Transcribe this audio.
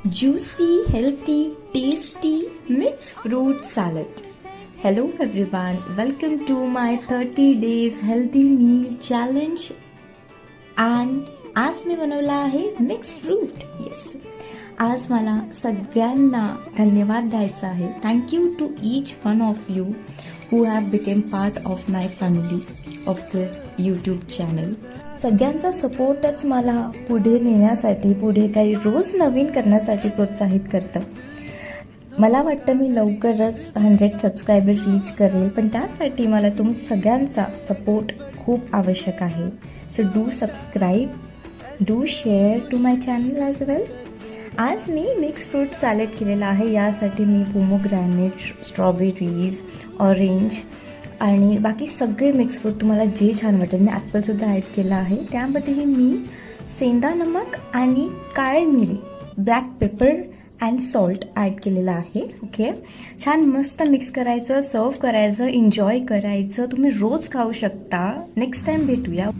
juicy, healthy, tasty mixed fruit salad. Hello everyone, welcome to my 30 days healthy meal challenge. And आज मी बनवला आहे mix fruit. Yes, आज मला सगळ्यांना धन्यवाद द्यायचा आहे. Thank you to each one of you who have become part of my family of this YouTube channel. सगळ्यांचा सपोर्टच मला पुढे नेण्यासाठी, पुढे काही रोज नवीन करण्यासाठी प्रोत्साहित करतं. मला वाटतं मी लवकरच 100 सबस्क्रायबर रीच करेल, पण त्यासाठी मला सगळ्यांचा सपोर्ट खूप आवश्यक आहे. So do subscribe, do share to my channel as well. आज मी मिक्स फ्रूट सॅलड केलेला आहे. यासाठी मी पोमोग्रॅनेट, स्ट्रॉबेरीज, ऑरेंज आणि बाकी सगळे मिक्स फ्रूट तुम्हाला जे छान वाटेल. मी ॲपलसुद्धा ॲड केला आहे. त्यामध्येही मी सेंदा नमक आणि काळे मिरी, black pepper and salt add केलेलं आहे. ओके, छान मस्त मिक्स करायचं, सर्व करायचं, एन्जॉय करायचं. तुम्ही रोज खाऊ शकता. नेक्स्ट टाईम भेटूया.